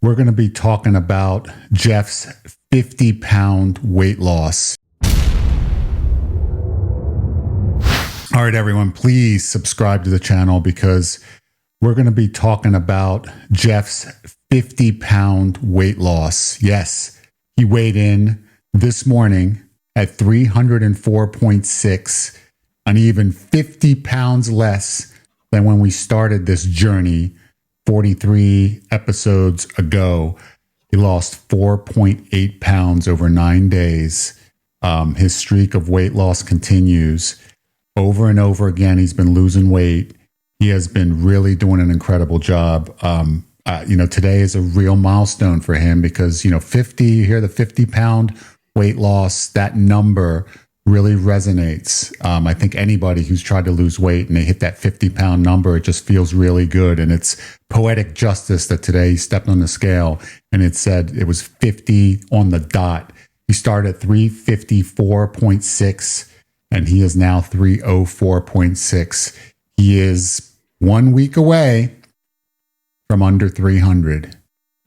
We're going to be talking about Jeff's 50-pound weight loss. All right, everyone, please subscribe to the channel because we're going to be talking about Jeff's 50-pound weight loss. Yes, he weighed in this morning at 304.6, and even 50 pounds less than when we started this journey 43 episodes ago. He lost 4.8 pounds over 9 days. His streak of weight loss continues. Over and over again, he's been losing weight. He has been really doing an incredible job. Today is a real milestone for him because, 50, you hear the 50-pound weight loss, that number really resonates. I think anybody who's tried to lose weight and they hit that 50-pound number, it just feels really good. And it's poetic justice that today he stepped on the scale and it said it was 50 on the dot. He started at 354.6 and he is now 304.6. He is 1 week away from under 300.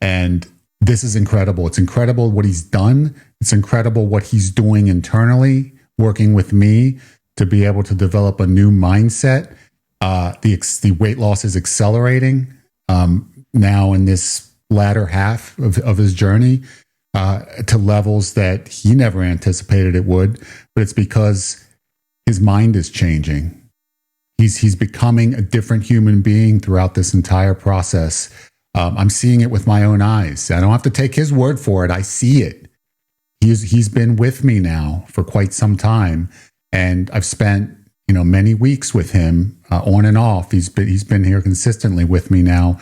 And this is incredible. It's incredible what he's done. It's incredible what he's doing internally, working with me to be able to develop a new mindset. The weight loss is accelerating now in this latter half of his journey to levels that he never anticipated it would. But it's because his mind is changing. He's becoming a different human being throughout this entire process. I'm seeing it with my own eyes. I don't have to take his word for it. I see it. He's been with me now for quite some time, and I've spent many weeks with him on and off. He's been here consistently with me now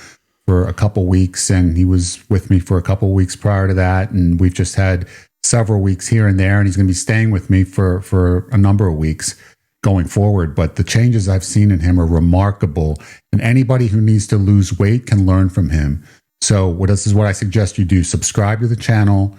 for a couple weeks, and he was with me for a couple weeks prior to that, and we've just had several weeks here and there, and he's going to be staying with me for a number of weeks going forward. But the changes I've seen in him are remarkable, and anybody who needs to lose weight can learn from him. So this is what I suggest you do. Subscribe to the channel.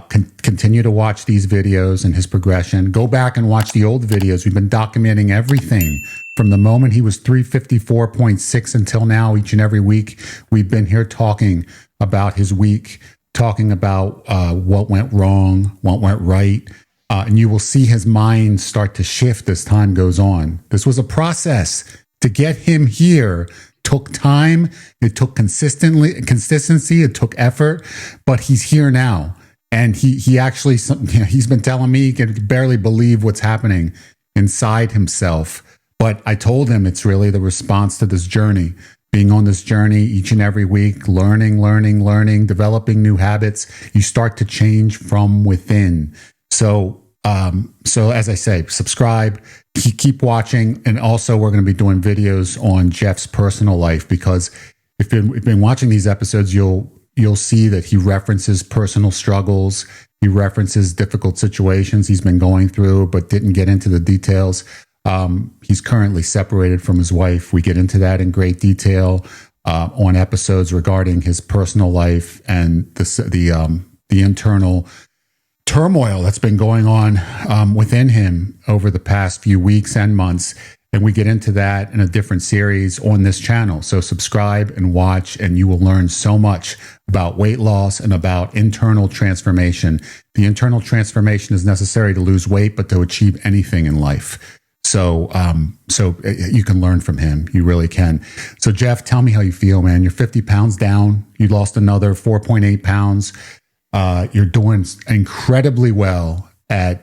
Continue to watch these videos and his progression. Go back and watch the old videos. We've been documenting everything from the moment he was 354.6 until now. Each and every week, we've been here talking about his week, talking about what went wrong, what went right. And you will see his mind start to shift as time goes on. This was a process to get him here. Took time. It took consistency. It took effort, but he's here now. And he actually, he's been telling me he can barely believe what's happening inside himself. But I told him it's really the response to this journey, being on this journey each and every week, learning, developing new habits. You start to change from within. So as I say, subscribe, keep watching. And also we're going to be doing videos on Jeff's personal life, because if you've been watching these episodes, you'll see that he references personal struggles. He references difficult situations he's been going through, but didn't get into the details. He's currently separated from his wife. We get into that in great detail on episodes regarding his personal life and the internal turmoil that's been going on within him over the past few weeks and months. And we get into that in a different series on this channel. So subscribe and watch, and you will learn so much about weight loss and about internal transformation. The internal transformation is necessary to lose weight, but to achieve anything in life. So you can learn from him. You really can. So Jeff, tell me how you feel, man. You're 50 pounds down. You lost another 4.8 pounds. You're doing incredibly well at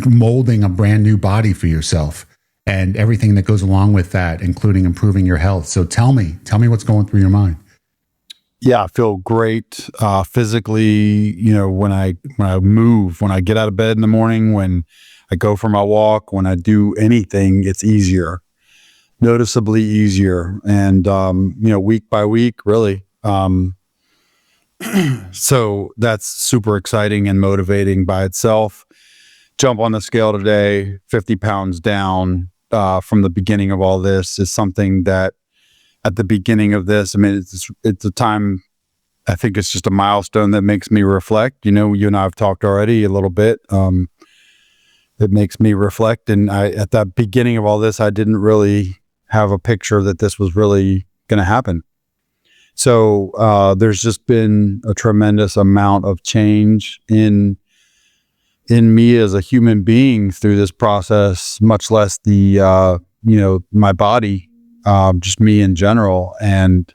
molding a brand new body for yourself and everything that goes along with that, including improving your health. So tell me what's going through your mind. Yeah, I feel great physically. When I move, when I get out of bed in the morning, when I go for my walk, when I do anything, it's easier, noticeably easier. And, week by week, really. So that's super exciting and motivating by itself. Jump on the scale today, 50 pounds down from the beginning of all this is something that at the beginning of this, it's a time, I think it's just a milestone that makes me reflect. You and I have talked already a little bit. It makes me reflect. And at the beginning of all this, I didn't really have a picture that this was really going to happen. So there's just been a tremendous amount of change in me as a human being through this process, much less the my body, just me in general, and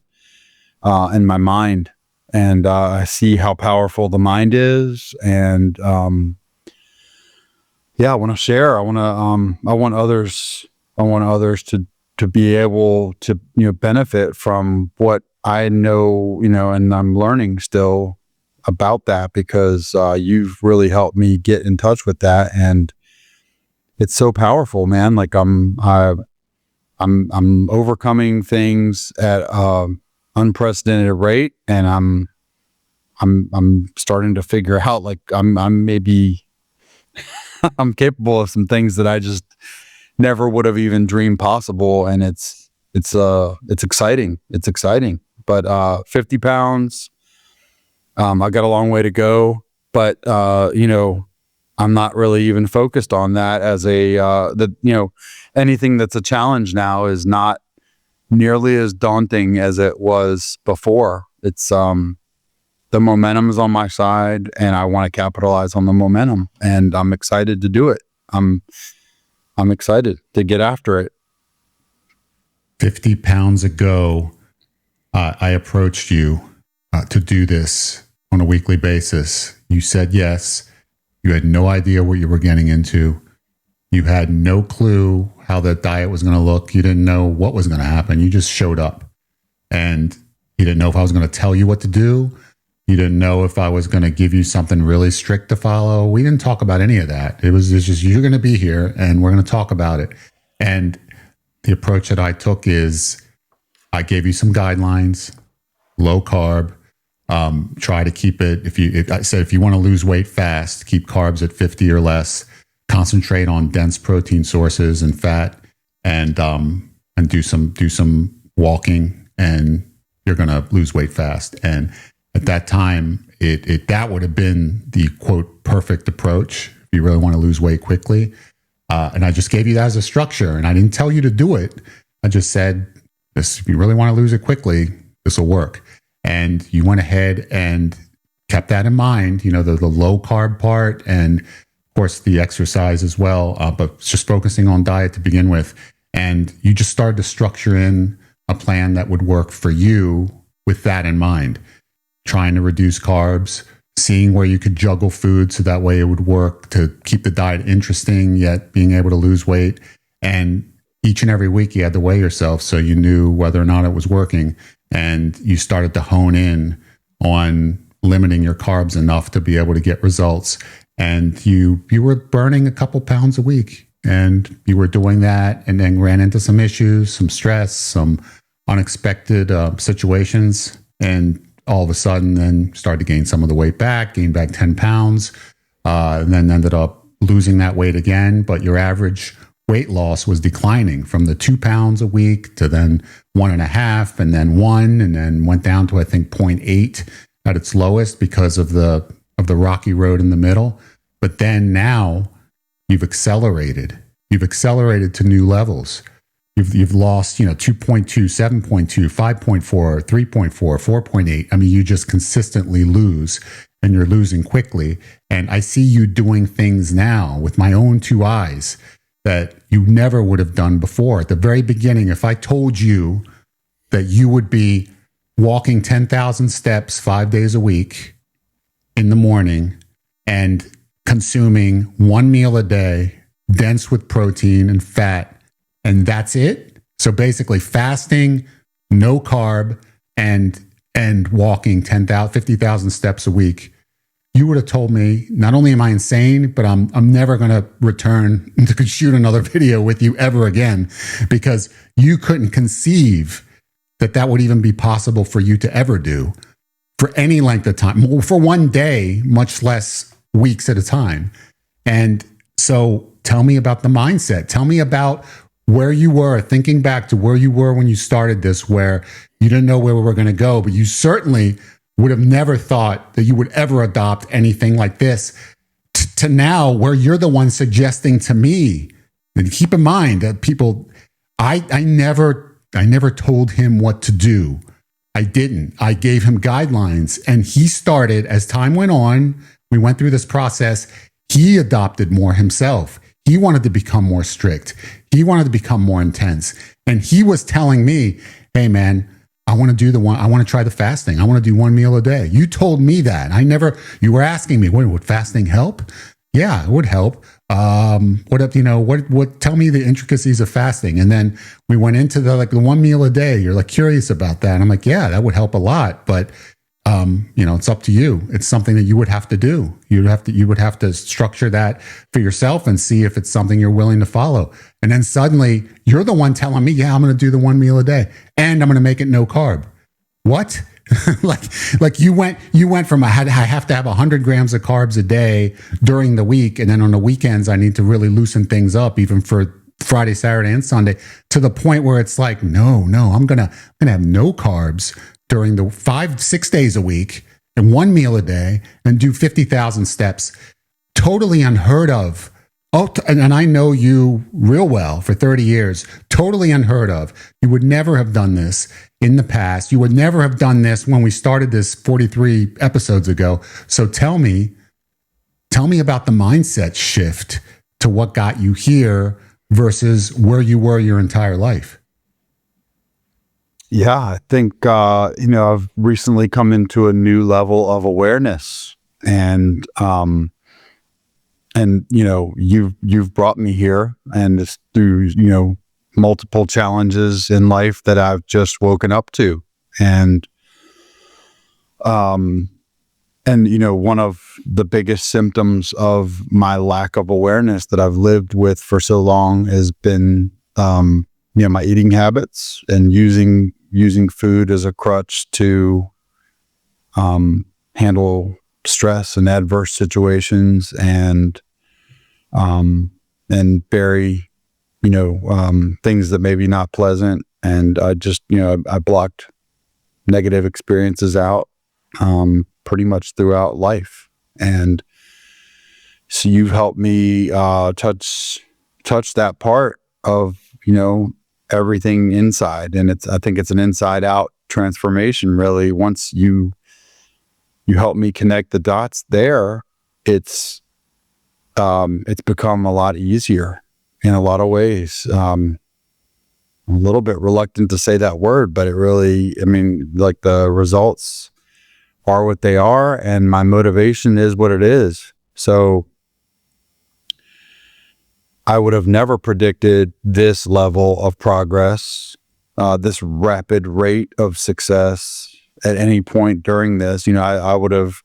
my mind. And I see how powerful the mind is, and I want to share. I want others to be able to benefit from what I know, and I'm learning still about that, because you've really helped me get in touch with that, and it's so powerful, man. Like I'm overcoming things at unprecedented rate, and I'm starting to figure out, like I'm maybe I'm capable of some things that I just never would have even dreamed possible, and it's exciting. It's exciting. But 50 pounds, I got a long way to go, but I'm not really even focused on that as anything that's a challenge now is not nearly as daunting as it was before. It's the momentum is on my side, and I want to capitalize on the momentum, and I'm excited to do it. I'm excited to get after it. 50 pounds ago, I approached you to do this on a weekly basis. You said yes. You had no idea what you were getting into. You had no clue how the diet was going to look. You didn't know what was going to happen. You just showed up, and you didn't know if I was going to tell you what to do. You didn't know if I was going to give you something really strict to follow. We didn't talk about any of that. It's just, you're going to be here and we're going to talk about it. And the approach that I took is I gave you some guidelines, low carb, try to keep it. I said, if you want to lose weight fast, keep carbs at 50 or less, concentrate on dense protein sources and fat, and do some walking, and you're going to lose weight fast. And at that time, that would have been the quote perfect approach if you really want to lose weight quickly. And I just gave you that as a structure, and I didn't tell you to do it. I just said, if you really want to lose it quickly, this will work. And you went ahead and kept that in mind, the low carb part, and of course the exercise as well, but just focusing on diet to begin with. And you just started to structure in a plan that would work for you with that in mind. Trying to reduce carbs, seeing where you could juggle food so that way it would work to keep the diet interesting, yet being able to lose weight. And each and every week you had to weigh yourself so you knew whether or not it was working. And you started to hone in on limiting your carbs enough to be able to get results. And you were burning a couple pounds a week, and you were doing that, and then ran into some issues, some stress, some unexpected situations. And all of a sudden then started to gain some of the weight back, gained back 10 pounds, and then ended up losing that weight again. But your average weight loss was declining from the 2 pounds a week to then 1.5, and then 1, and then went down to, I think, 0.8 at its lowest because of the rocky road in the middle. But then now you've accelerated. You've accelerated to new levels. You've lost, 2.2, 7.2, 5.4, 3.4, 4.8. I mean, you just consistently lose, and you're losing quickly. And I see you doing things now with my own 2 eyes that you never would have done before. At the very beginning, if I told you that you would be walking 10,000 steps 5 days a week in the morning and consuming 1 meal a day, dense with protein and fat, and that's it. So basically fasting, no carb, and walking 50,000 steps a week. You would have told me, not only am I insane, but I'm never going to return to shoot another video with you ever again, because you couldn't conceive that would even be possible for you to ever do for any length of time, for one day, much less weeks at a time. And so tell me about the mindset. Tell me about where you were, thinking back to where you were when you started this, where you didn't know where we were going to go, but you certainly would have never thought that you would ever adopt anything like this, to now where you're the one suggesting to me. And keep in mind that people, I never told him what to do. I didn't. I gave him guidelines, and he started, as time went on, we went through this process. He adopted more himself. He wanted to become more strict. He wanted to become more intense. And he was telling me, hey, man, I want to try the fasting. I want to do one meal a day. You told me that. You were asking me, would fasting help? Yeah, it would help. Tell me the intricacies of fasting. And then we went into the one meal a day. You're curious about that. And I'm like, yeah, that would help a lot. But, it's up to you. It's something that you would have to do. You would have to structure that for yourself and see if it's something you're willing to follow. And then suddenly you're the one telling me, yeah, I'm going to do the one meal a day and I'm going to make it no carb. What? you went from I have to have 100 grams of carbs a day during the week, and then on the weekends I need to really loosen things up, even for Friday, Saturday, and Sunday, to the point where it's like, no, I'm gonna have no carbs during the 5-6 days a week and one meal a day and do 50,000 steps. Totally unheard of. Oh, and I know you real well for 30 years. Totally unheard of. You would never have done this in the past. You would never have done this when we started this 43 episodes ago. So tell me about the mindset shift to what got you here versus where you were your entire life. Yeah, I think, I've recently come into a new level of awareness, and you've brought me here, and it's through, multiple challenges in life that I've just woken up to. And one of the biggest symptoms of my lack of awareness that I've lived with for so long has been, my eating habits and using food as a crutch to handle stress and adverse situations, and bury, things that may be not pleasant. And I just, I blocked negative experiences out pretty much throughout life. And so you've helped me touch that part of, everything inside. And I think it's an inside out transformation, really. Once you help me connect the dots there, it's become a lot easier in a lot of ways. I'm a little bit reluctant to say that word, but it really, the results are what they are, and my motivation is what it is. So I would have never predicted this level of progress, this rapid rate of success at any point during this. I would have,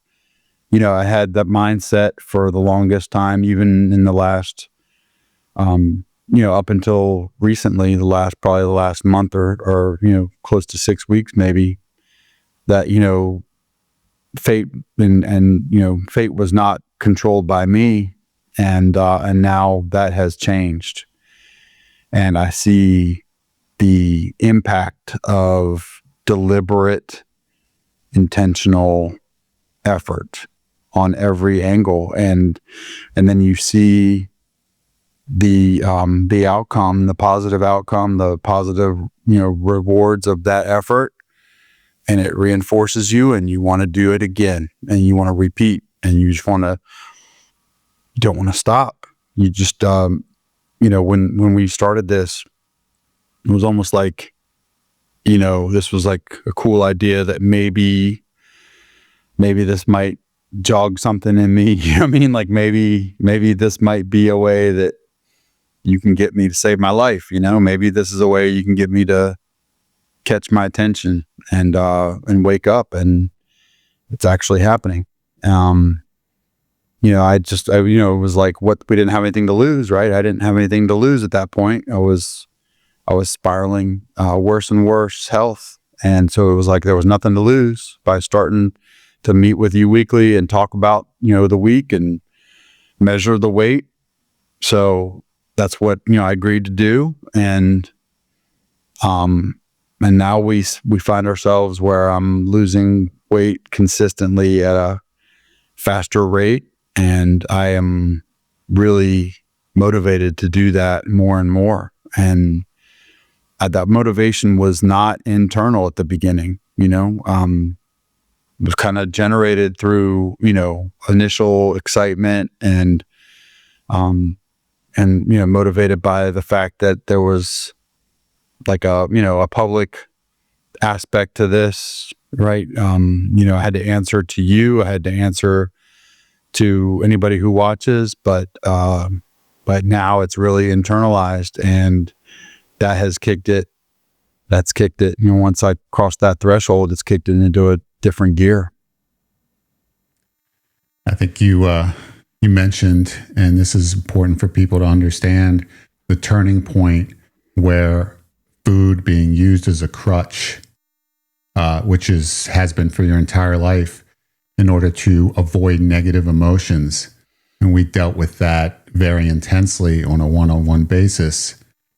I had that mindset for the longest time, even in the last, up until recently, probably the last month or close to 6 weeks, maybe, that, fate and fate was not controlled by me. And now that has changed, and I see the impact of deliberate, intentional effort on every angle, and then you see the outcome, the positive outcome, the positive rewards of that effort, and it reinforces you, and you want to do it again, and you want to repeat, and you just don't want to stop. You just, when we started this, it was almost like, this was like a cool idea that maybe this might jog something in me. Maybe this might be a way that you can get me to save my life. Maybe this is a way you can get me to catch my attention and wake up, and it's actually happening. It was like, we didn't have anything to lose, right? I didn't have anything to lose at that point. I was spiraling worse and worse health. And so it was like there was nothing to lose by starting to meet with you weekly and talk about, the week and measure the weight. So that's what, I agreed to do. And now we find ourselves where I'm losing weight consistently at a faster rate. And I am really motivated to do that more and more. And that motivation was not internal at the beginning. It was kind of generated through, initial excitement and motivated by the fact that there was like a public aspect to this, right? I had to answer to you. I had to answer to anybody who watches, but now it's really internalized, and that has kicked it. That's kicked it. Once I crossed that threshold, it's kicked it into a different gear. I think you mentioned, and this is important for people to understand, the turning point where food being used as a crutch, which has been for your entire life, in order to avoid negative emotions. And we dealt with that very intensely on a one-on-one basis.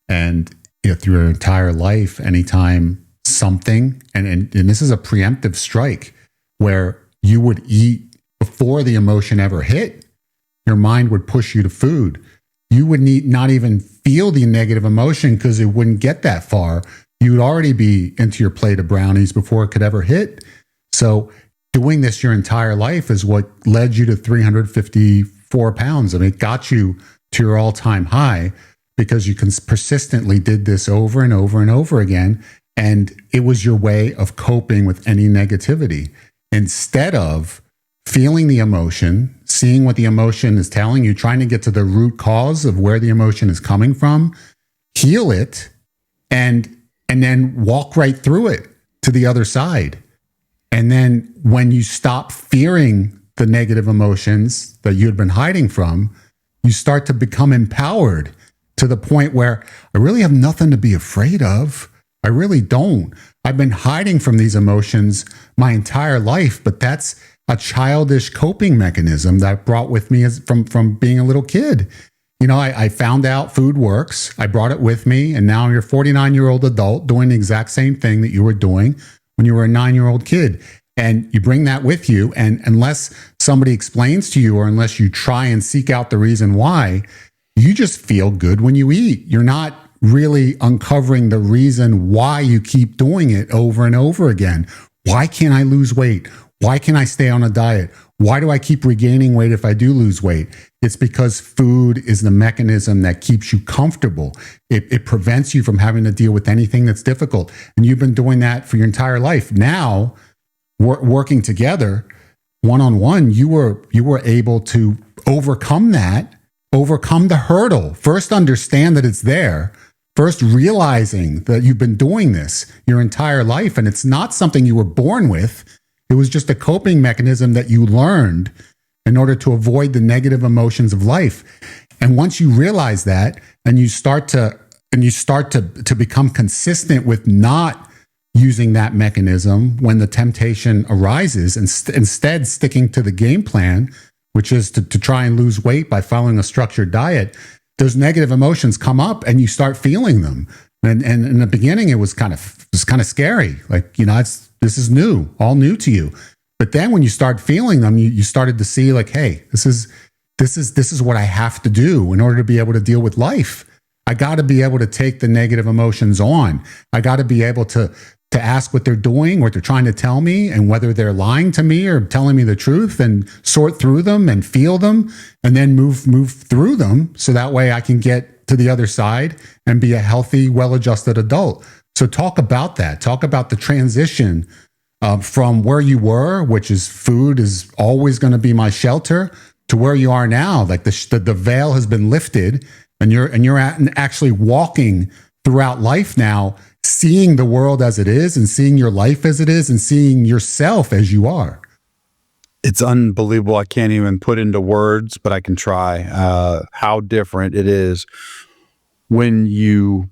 And through your entire life, anytime something, and this is a preemptive strike, where you would eat before the emotion ever hit, your mind would push you to food. You would not even feel the negative emotion because it wouldn't get that far. You would already be into your plate of brownies before it could ever hit. So doing this your entire life is what led you to 354 pounds. I mean, it got you to your all-time high because you persistently did this over and over and over again. And it was your way of coping with any negativity. Instead of feeling the emotion, seeing what the emotion is telling you, trying to get to the root cause of where the emotion is coming from, heal it, and then walk right through it to the other side. And then when you stop fearing the negative emotions that you had been hiding from, you start to become empowered to the point where I really have nothing to be afraid of. I really don't. I've been hiding from these emotions my entire life, but that's a childish coping mechanism that I brought with me from being a little kid. I found out food works. I brought it with me, and now you're a 49-year-old adult doing the exact same thing that you were doing when you were a 9-year-old kid. And you bring that with you, and unless somebody explains to you, or unless you try and seek out the reason why, you just feel good when you eat. You're not really uncovering the reason why you keep doing it over and over again. Why can't I lose weight? Why can't I stay on a diet? Why do I keep regaining weight if I do lose weight? It's because food is the mechanism that keeps you comfortable. It prevents you from having to deal with anything that's difficult. And you've been doing that for your entire life. Now, working together, one-on-one, you were able to overcome the hurdle. First, understand that it's there. First, realizing that you've been doing this your entire life, and it's not something you were born with. It was just a coping mechanism that you learned in order to avoid the negative emotions of life. And once you realize that, and you start to become consistent with not using that mechanism when the temptation arises, and instead sticking to the game plan, which is to try and lose weight by following a structured diet, those negative emotions come up and you start feeling them. And in the beginning, it was kind of scary. Like, this is new, all new to you. But then when you start feeling them, you started to see like, hey, this is what I have to do in order to be able to deal with life. I got to be able to take the negative emotions on. I got to be able to ask what they're doing, what they're trying to tell me, and whether they're lying to me or telling me the truth, and sort through them and feel them, and then move through them so that way I can get to the other side and be a healthy, well-adjusted adult. So talk about that. Talk about the transition from where you were, which is food is always going to be my shelter, to where you are now. Like the veil has been lifted, and you're actually walking throughout life now, seeing the world as it is, and seeing your life as it is, and seeing yourself as you are. It's unbelievable. I can't even put into words, but I can try how different it is when you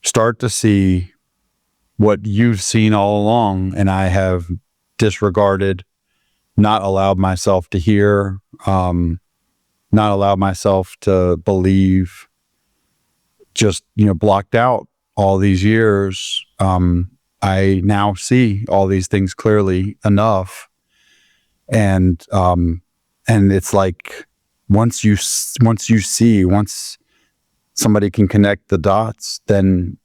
start to see what you've seen all along, and I have disregarded, not allowed myself to hear, not allowed myself to believe, just, blocked out all these years. I now see all these things clearly enough. And it's like, once somebody can connect the dots, then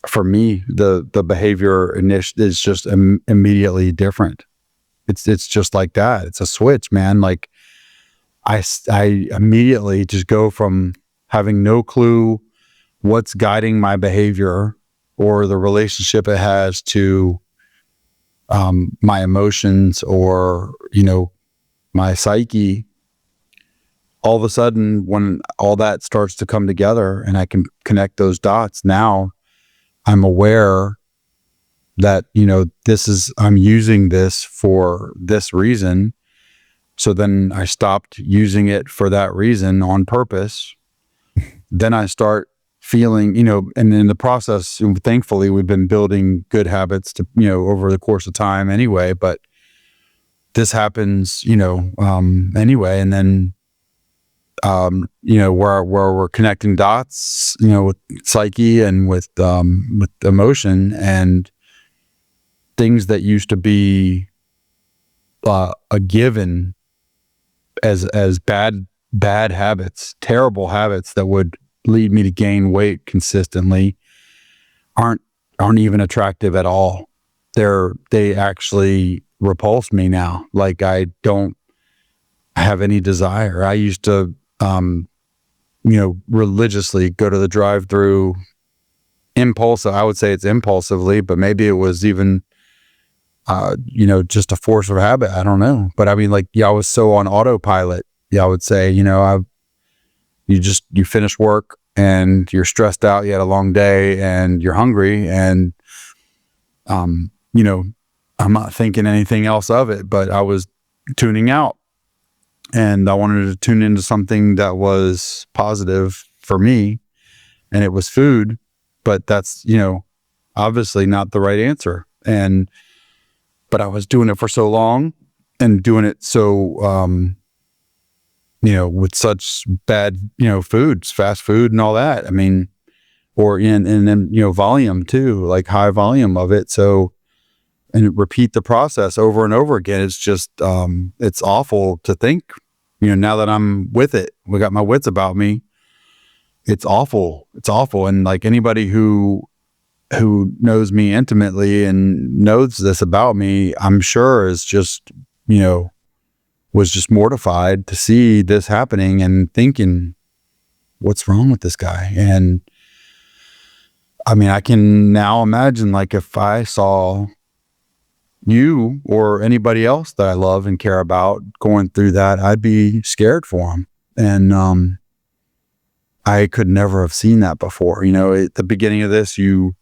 for me, the behavior is just immediately different. It's just like that. It's a switch, man. Like I immediately just go from having no clue what's guiding my behavior or the relationship it has to my emotions or, my psyche. All of a sudden, when all that starts to come together and I can connect those dots, now I'm aware that, I'm using this for this reason. So then I stopped using it for that reason on purpose. Then I start feeling, and in the process, thankfully, we've been building good habits to, over the course of time anyway, but this happens, anyway. And then, where we're connecting dots, with psyche and with emotion, and things that used to be a given as bad habits, terrible habits that would lead me to gain weight consistently, aren't even attractive at all. They actually repulse me now. Like I don't have any desire. I used to religiously go to the drive-through impulsive. I would say it's impulsively, but maybe it was even just a force of habit. I don't know. But I mean, I was so on autopilot. I would say, you finish work and you're stressed out, you had a long day and you're hungry, and I'm not thinking anything else of it, but I was tuning out, and I wanted to tune into something that was positive for me, and it was food. But that's, obviously not the right answer. But I was doing it for so long and doing it so, with such bad, foods, fast food and all that. I mean, and then, volume too, like high volume of it. So, and repeat the process over and over again. It's just, it's awful to think, now that I'm with it, we got my wits about me. It's awful. It's awful. And like anybody who knows me intimately and knows this about me, I'm sure is just, was just mortified to see this happening and thinking, what's wrong with this guy? And I mean, I can now imagine, like, if I saw you or anybody else that I love and care about going through that, I'd be scared for them. And I could never have seen that before. At the beginning of this, you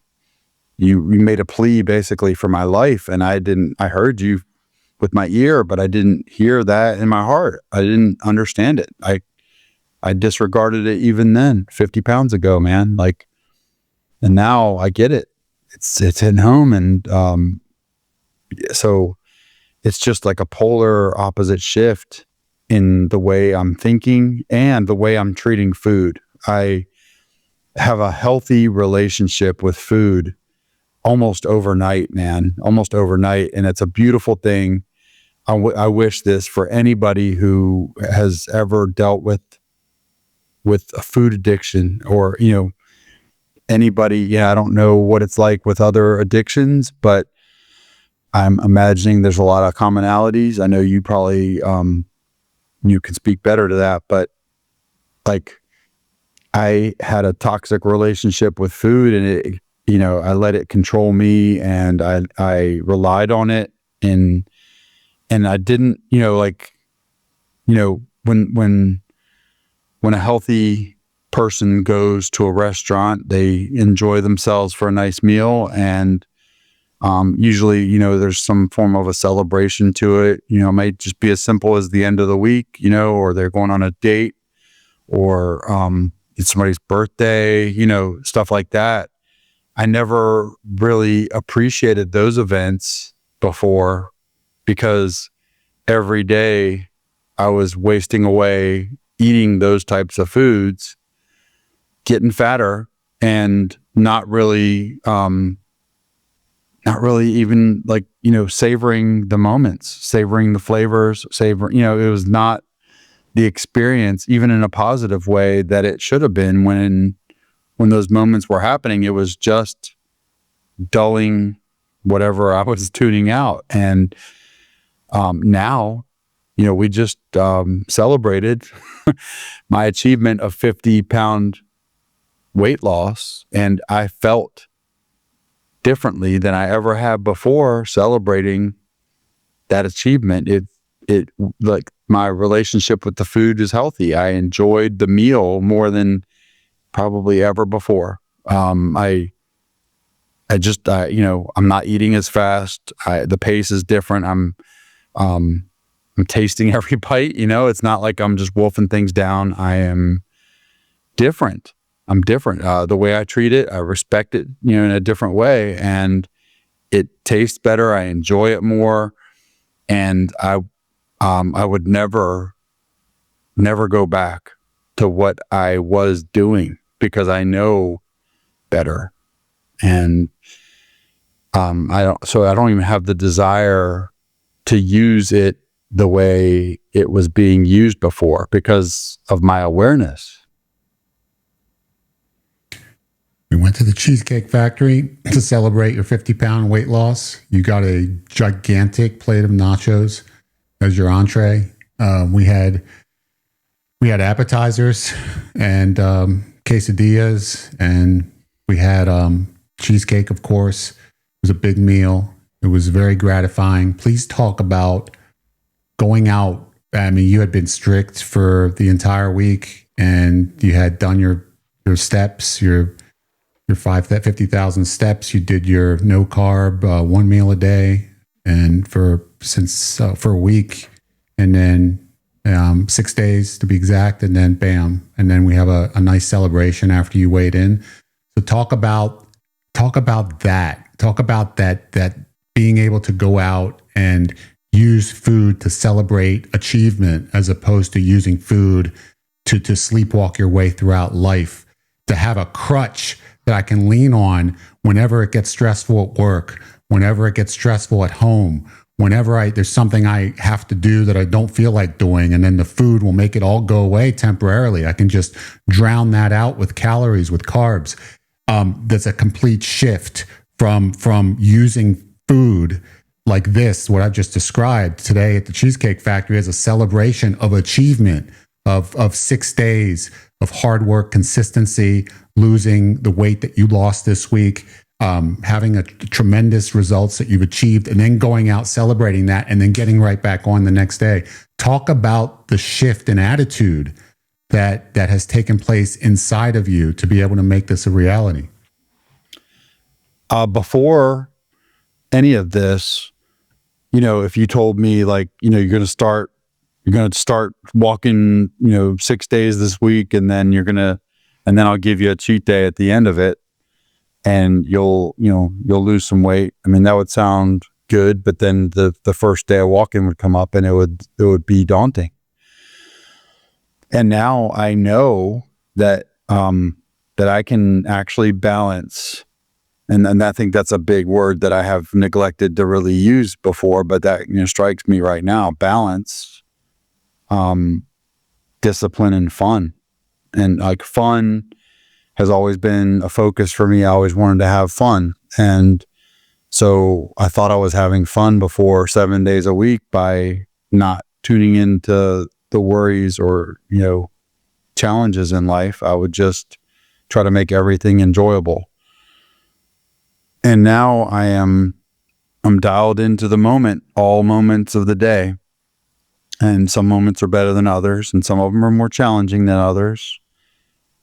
made a plea basically for my life, and I heard you with my ear, but I didn't hear that in my heart. I didn't understand it. I disregarded it even then, 50 pounds ago, man. And now I get it. It's hitting home. And so it's just like a polar opposite shift in the way I'm thinking and the way I'm treating food. I have a healthy relationship with food almost overnight, man, almost overnight. And it's a beautiful thing. I wish this for anybody who has ever dealt with a food addiction, or, anybody. Yeah, I don't know what it's like with other addictions, but I'm imagining there's a lot of commonalities. I know you probably, you can speak better to that, but like I had a toxic relationship with food, and it, I let it control me, and I relied on it, and I didn't, when a healthy person goes to a restaurant, they enjoy themselves for a nice meal, and usually, there's some form of a celebration to it. It might just be as simple as the end of the week, or they're going on a date, or it's somebody's birthday, stuff like that. I never really appreciated those events before, because every day I was wasting away eating those types of foods, getting fatter, and not really even savoring the moments, savoring the flavors, it was not the experience, even in a positive way, that it should have been when those moments were happening. It was just dulling whatever I was tuning out. And now, we just celebrated my achievement of 50-pound weight loss, and I felt differently than I ever have before celebrating that achievement. It like, my relationship with the food is healthy. I enjoyed the meal more than probably ever before. I'm not eating as fast. The pace is different. I'm tasting every bite. It's not like I'm just wolfing things down. I am different. I'm different. The way I treat it, I respect it, in a different way, and it tastes better. I enjoy it more, and I would never go back to what I was doing, because I know better, and I don't even have the desire to use it the way it was being used before, because of my awareness. We went to the Cheesecake Factory to celebrate your 50-pound weight loss. You got a gigantic plate of nachos as your entree. We had appetizers and quesadillas, and we had cheesecake, of course. It was a big meal. It was very gratifying. Please talk about going out. I mean, you had been strict for the entire week, and you had done your steps, your 50,000 steps. You did your no carb, one meal a day, and for a week, and then 6 days to be exact, and then bam, and then we have a nice celebration after you weighed in. So talk about that. Talk about that being able to go out and use food to celebrate achievement, as opposed to using food to sleepwalk your way throughout life, to have a crutch that I can lean on whenever it gets stressful at work, whenever it gets stressful at home, whenever there's something I have to do that I don't feel like doing, and then the food will make it all go away temporarily. I can just drown that out with calories, with carbs. That's a complete shift from using food like this, what I've just described today at the Cheesecake Factory, as a celebration of achievement of 6 days of hard work, consistency, losing the weight that you lost this week, having a tremendous results that you've achieved, and then going out celebrating that, and then getting right back on the next day. Talk about the shift in attitude that has taken place inside of you to be able to make this a reality. Before any of this, if you told me, like, you're going to start walking, 6 days this week, and then I'll give you a cheat day at the end of it, and you'll lose some weight. I mean, that would sound good, but then the first day of walking would come up, and it would be daunting. And now I know that I can actually balance. And I think that's a big word that I have neglected to really use before, but that strikes me right now. Balance, discipline, and fun. And like, fun has always been a focus for me. I always wanted to have fun. And so I thought I was having fun before 7 days a week by not tuning into the worries or, challenges in life. I would just try to make everything enjoyable. And now I'm dialed into the moment, all moments of the day. And some moments are better than others, and some of them are more challenging than others.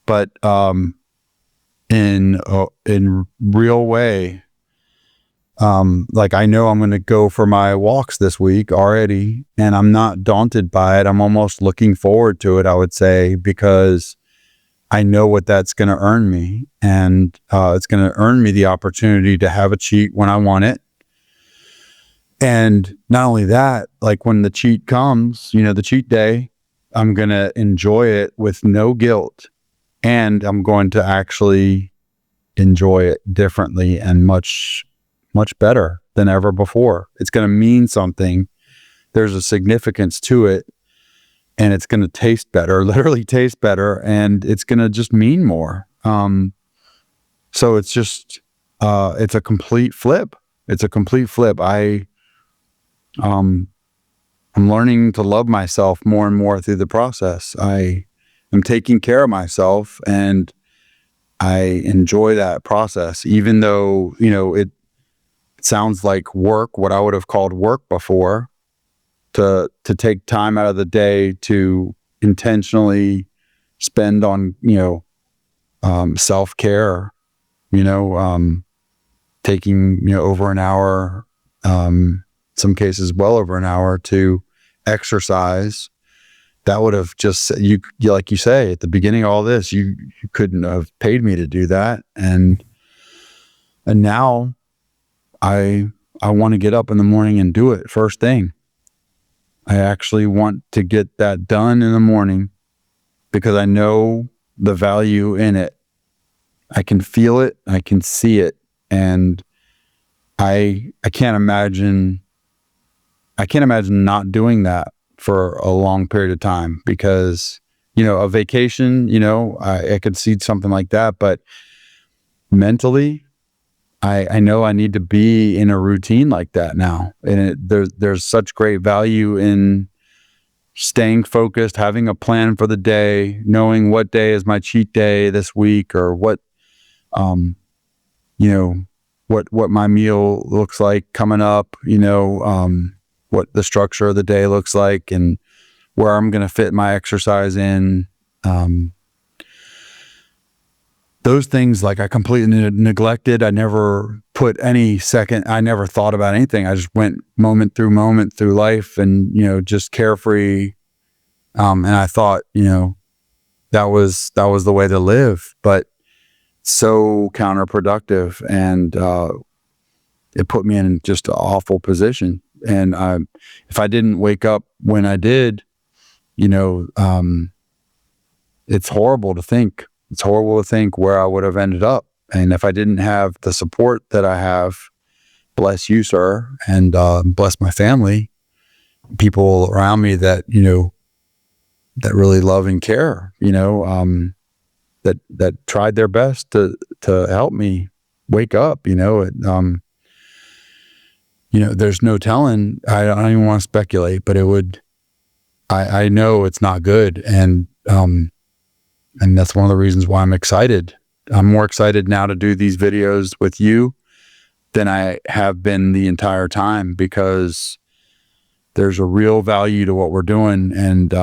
But in real way, like, I know I'm going to go for my walks this week already, and I'm not daunted by it. I'm almost looking forward to it, I would say, because I know what that's going to earn me, and it's going to earn me the opportunity to have a cheat when I want it. And not only that, like, when the cheat comes, the cheat day, I'm going to enjoy it with no guilt, and I'm going to actually enjoy it differently and much, much better than ever before. It's going to mean something. There's a significance to it. And it's going to taste better, literally taste better, and it's going to just mean more. So it's just, it's a complete flip. It's a complete flip. I'm learning to love myself more and more through the process. I am taking care of myself, and I enjoy that process, even though, it sounds like work, what I would have called work before, to take time out of the day to intentionally spend on, self-care, taking, over an hour, some cases well over an hour to exercise. That would have just, you like you say, at the beginning of all this, you couldn't have paid me to do that. And now I want to get up in the morning and do it first thing. I actually want to get that done in the morning because I know the value in it. I can feel it. I can see it. And I can't imagine not doing that for a long period of time, because, a vacation, I could see something like that, but mentally, I know I need to be in a routine like that now. And there's such great value in staying focused, having a plan for the day, knowing what day is my cheat day this week, or what my meal looks like coming up, what the structure of the day looks like, and where I'm going to fit my exercise in. Those things, like, I completely neglected. I never put any second. I never thought about anything. I just went moment through life, and, just carefree. And I thought, that was the way to live, but so counterproductive. And, it put me in just an awful position. And, if I didn't wake up when I did, it's horrible to think. It's horrible to think where I would have ended up. And if I didn't have the support that I have, bless you, sir, and bless my family, people around me that, that really love and care, that tried their best to help me wake up, there's no telling. I don't even want to speculate, but I know it's not good. And that's one of the reasons why I'm excited. I'm more excited now to do these videos with you than I have been the entire time, because there's a real value to what we're doing. And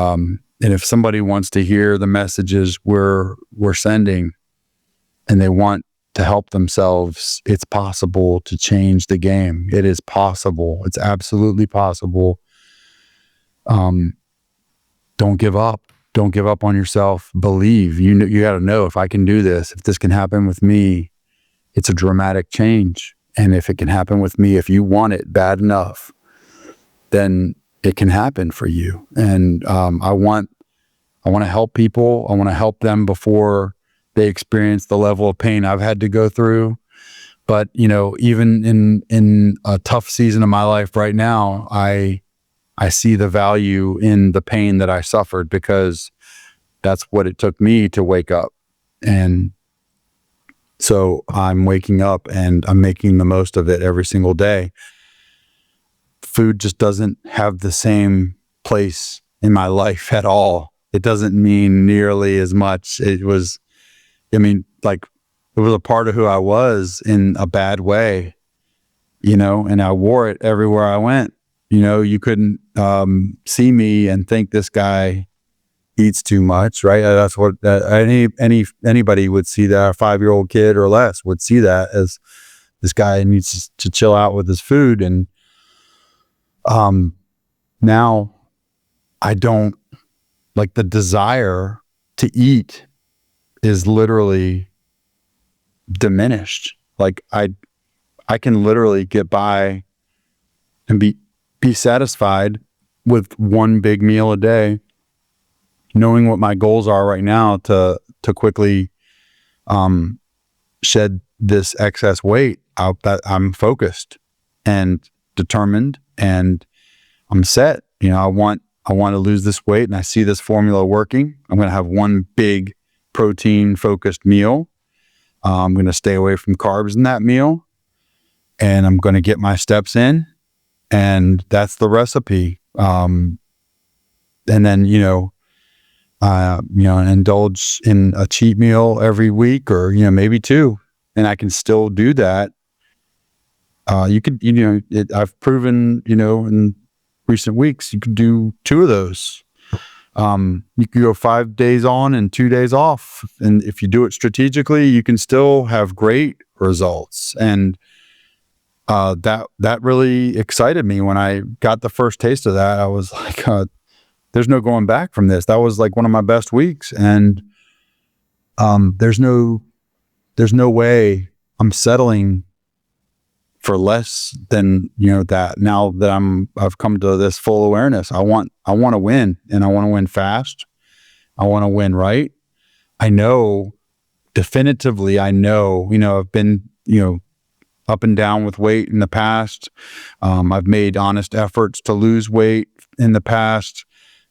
if somebody wants to hear the messages we're sending, and they want to help themselves, it's possible to change the game. It is possible. It's absolutely possible. Don't give up. Don't give up on yourself. Believe. You got to know, if I can do this, if this can happen with me, it's a dramatic change. And if it can happen with me, if you want it bad enough, then it can happen for you. And I want to help people. I want to help them before they experience the level of pain I've had to go through. But, even in a tough season of my life right now, I see the value in the pain that I suffered, because that's what it took me to wake up. And so I'm waking up and I'm making the most of it every single day. Food just doesn't have the same place in my life at all. It doesn't mean nearly as much. It was a part of who I was in a bad way, and I wore it everywhere I went. You couldn't see me and think this guy eats too much, right? That's what anybody would see, that a 5-year-old kid or less would see that as, this guy needs to chill out with his food. And now I don't, like, the desire to eat is literally diminished. Like, I can literally get by and be satisfied with one big meal a day, knowing what my goals are right now to quickly shed this excess weight out. That I'm focused and determined, and I'm set. I want to lose this weight, and I see this formula working. I'm going to have one big protein focused meal I'm going to stay away from carbs in that meal, and I'm going to get my steps in, and that's the recipe. And then, indulge in a cheat meal every week, or, maybe two, and I can still do that. I've proven, in recent weeks, you could do two of those. You can go 5 days on and 2 days off. And if you do it strategically, you can still have great results. And that really excited me when I got the first taste of that. I was like, there's no going back from this. That was like one of my best weeks. And there's no way I'm settling for less than, that. Now that I've come to this full awareness, I want to win, and I want to win fast. I want to win right. I know definitively, I've been, up and down with weight in the past. I've made honest efforts to lose weight in the past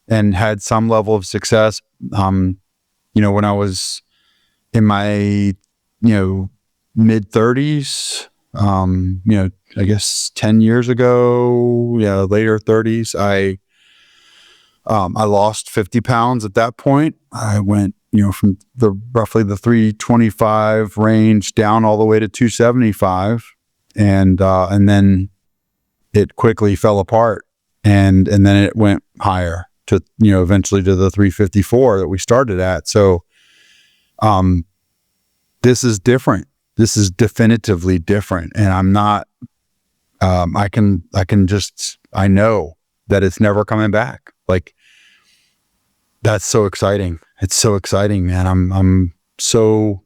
and had some level of success. When I was in my, mid 30s, I guess 10 years ago, later 30s, I lost 50 pounds at that point. I went, from roughly the 325 range down all the way to 275. And then it quickly fell apart, and then it went higher to, eventually to the 354 that we started at. So, this is different. This is definitively different. And I'm not, I know that it's never coming back. Like, that's so exciting. It's so exciting, man. I'm so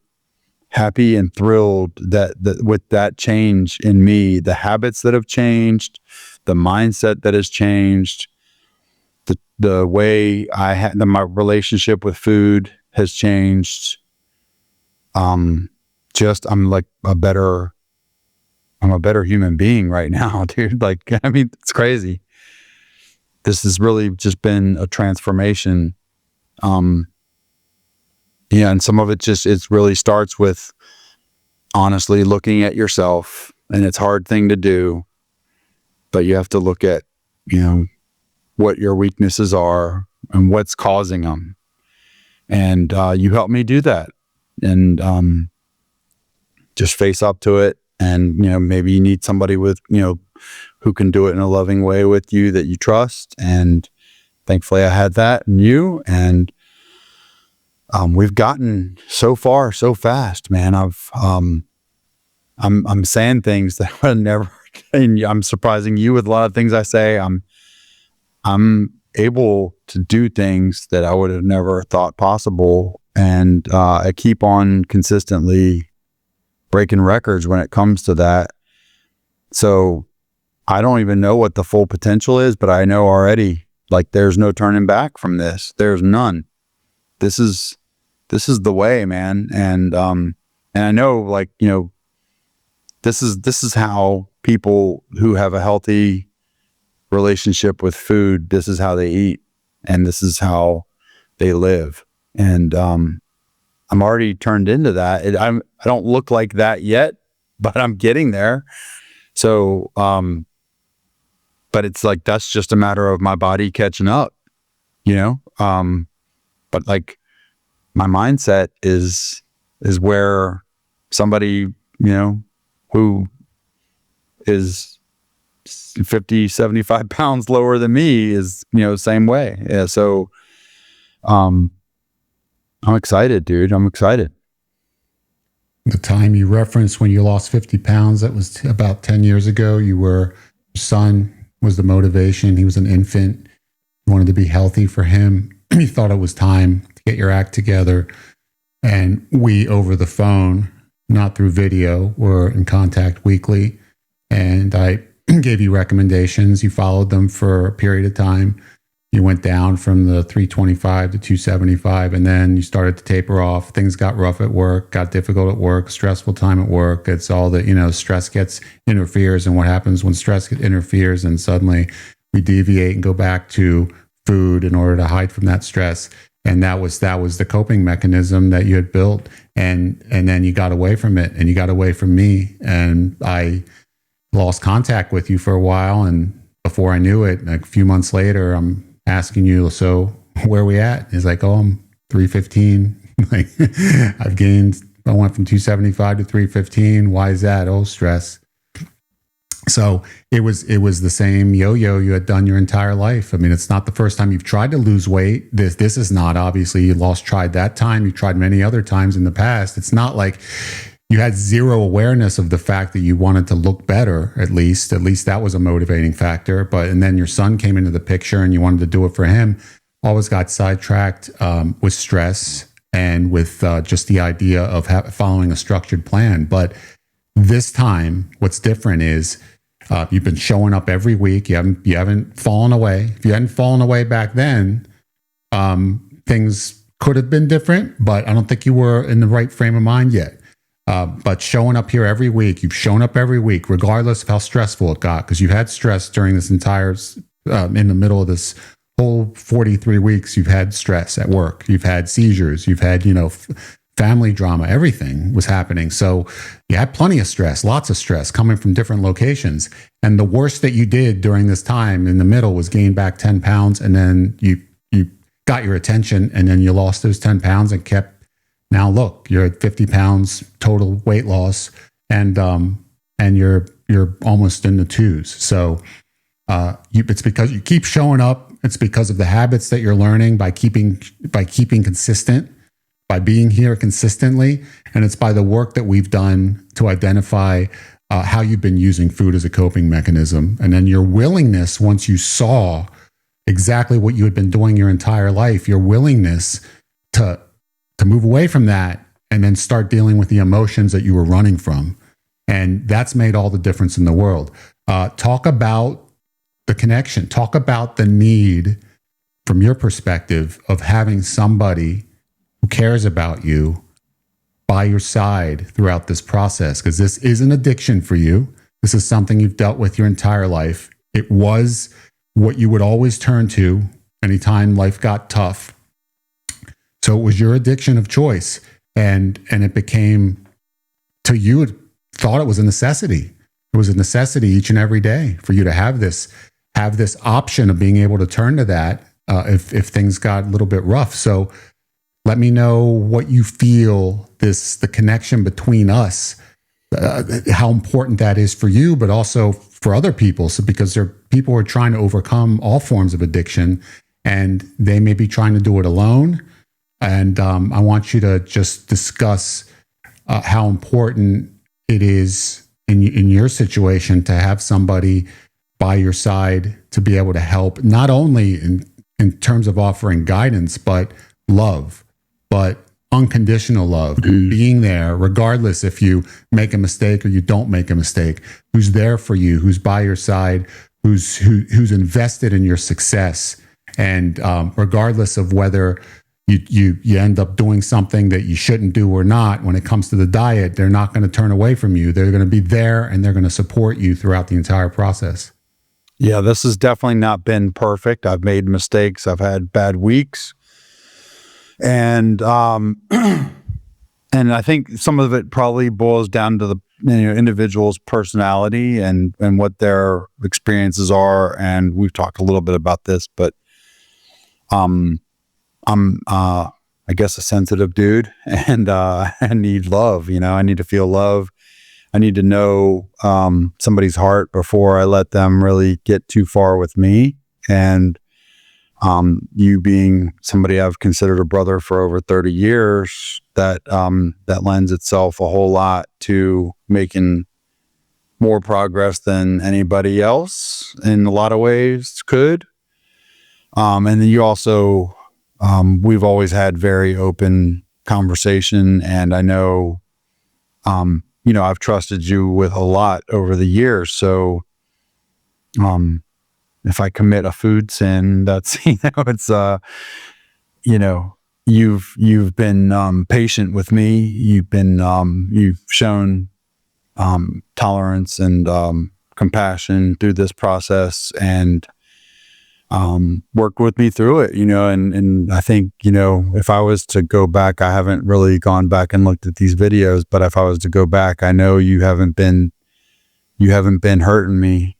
happy and thrilled that with that change in me, the habits that have changed, the mindset that has changed, the way my relationship with food has changed. I'm a better human being right now, dude. Like, it's crazy. This has really just been a transformation. And some of it really starts with honestly looking at yourself, and it's a hard thing to do, but you have to look at, what your weaknesses are and what's causing them. And, you helped me do that, and, just face up to it. And, maybe you need somebody with, who can do it in a loving way with you that you trust. And thankfully I had that in you. And, we've gotten so far so fast, man. I'm saying things that I never, and I'm surprising you with a lot of things I say. I'm able to do things that I would have never thought possible. And, I keep on consistently breaking records when it comes to that. So I don't even know what the full potential is, but I know already, like, there's no turning back from this. There's none. This is the way, man. And I know, like, this is how people who have a healthy relationship with food, this is how they eat, and this is how they live. And, I'm already turned into that. I don't look like that yet, but I'm getting there. So, but it's like, that's just a matter of my body catching up, but like, my mindset is where somebody, who is 50, 75 pounds lower than me is, same way. Yeah. So, I'm excited, dude. I'm excited. The time you referenced when you lost 50 pounds, that was about 10 years ago. Your son was the motivation. He was an infant. You wanted to be healthy for him. You thought it was time to get your act together. And we, over the phone, not through video, were in contact weekly. And I gave you recommendations. You followed them for a period of time. You went down from the 325 to 275, and then you started to taper off. Things got rough at work, got difficult at work, stressful time at work. It's all that, stress interferes. And what happens when stress interferes, and suddenly we deviate and go back to food in order to hide from that stress. And that was the coping mechanism that you had built. And then you got away from it, and you got away from me. And I lost contact with you for a while. And before I knew it, like a few months later, I'm asking you, so where are we at? He's like, oh, I'm 315. Like I went from 275 to 315. Why is that? Oh, stress. So it was the same yo-yo you had done your entire life. I mean, it's not the first time you've tried to lose weight. This is not, obviously you tried that time. You tried many other times in the past. It's not like you had zero awareness of the fact that you wanted to look better. At least that was a motivating factor. And then your son came into the picture and you wanted to do it for him. Always got sidetracked with stress and with just the idea of following a structured plan. But this time, what's different is you've been showing up every week. You haven't fallen away. If you hadn't fallen away back then, things could have been different, but I don't think you were in the right frame of mind yet. But showing up here every week, you've shown up every week, regardless of how stressful it got, because you had stress during this entire, in the middle of this whole 43 weeks, you've had stress at work. You've had seizures. You've had, family drama, everything was happening. So you had plenty of stress, lots of stress coming from different locations. And the worst that you did during this time in the middle was gain back 10 pounds. And then you got your attention, and then you lost those 10 pounds and now look, you're at 50 pounds total weight loss, and you're almost in the twos. So it's because you keep showing up. It's because of the habits that you're learning by keeping consistent, by being here consistently. And it's by the work that we've done to identify how you've been using food as a coping mechanism. And then your willingness, once you saw exactly what you had been doing your entire life, your willingness to move away from that and then start dealing with the emotions that you were running from. And that's made all the difference in the world. Talk about the connection. Talk about the need, from your perspective, of having somebody who cares about you by your side throughout this process, because this is an addiction for you. This is something you've dealt with your entire life. It was what you would always turn to anytime life got tough. So it was your addiction of choice, and it became, to you, it thought it was a necessity. It was a necessity each and every day for you to have this option of being able to turn to that if things got a little bit rough. So let me know what you feel, the connection between us, how important that is for you, but also for other people. So because people are trying to overcome all forms of addiction, and they may be trying to do it alone. And I want you to just discuss how important it is in your situation to have somebody by your side to be able to help, not only in terms of offering guidance, but love, but unconditional love, being there regardless if you make a mistake or you don't make a mistake, who's there for you, who's by your side, who's invested in your success. And regardless of whether you end up doing something that you shouldn't do or not, when it comes to the diet, they're not going to turn away from you. They're going to be there, and they're going to support you throughout the entire process. Yeah, this has definitely not been perfect. I've made mistakes. I've had bad weeks. And and I think some of it probably boils down to the individual's personality and what their experiences are. And we've talked a little bit about this, but I'm I guess a sensitive dude, and I need love. I need to feel love. I need to know somebody's heart before I let them really get too far with me. And you being somebody I've considered a brother for over 30 years, that lends itself a whole lot to making more progress than anybody else in a lot of ways could. And then you also, we've always had very open conversation, and I know, I've trusted you with a lot over the years. So, if I commit a food sin, that's, it's, you've been, patient with me. You've shown, tolerance and, compassion through this process. And, worked with me through it, and I think, if I was to go back, I haven't really gone back and looked at these videos, but if I was to go back, I know you haven't been hurting me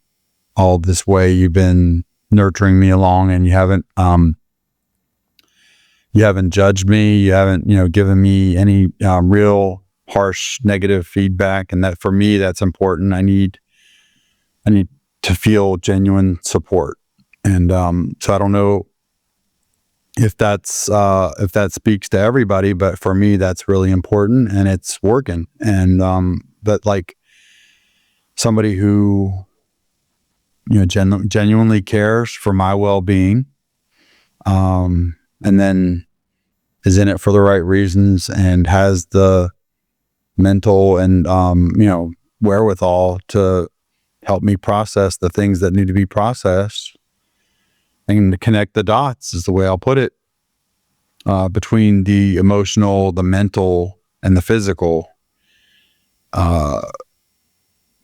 all this way. You've been nurturing me along, and you haven't judged me. You haven't, given me any real harsh negative feedback. And that, for me, that's important. I need to feel genuine support. And so I don't know if that speaks to everybody, but for me, that's really important, and it's working. And but like somebody who, genuinely cares for my well-being, and then is in it for the right reasons and has the mental and wherewithal to help me process the things that need to be processed, and to connect the dots is the way I'll put it, between the emotional, the mental, and the physical.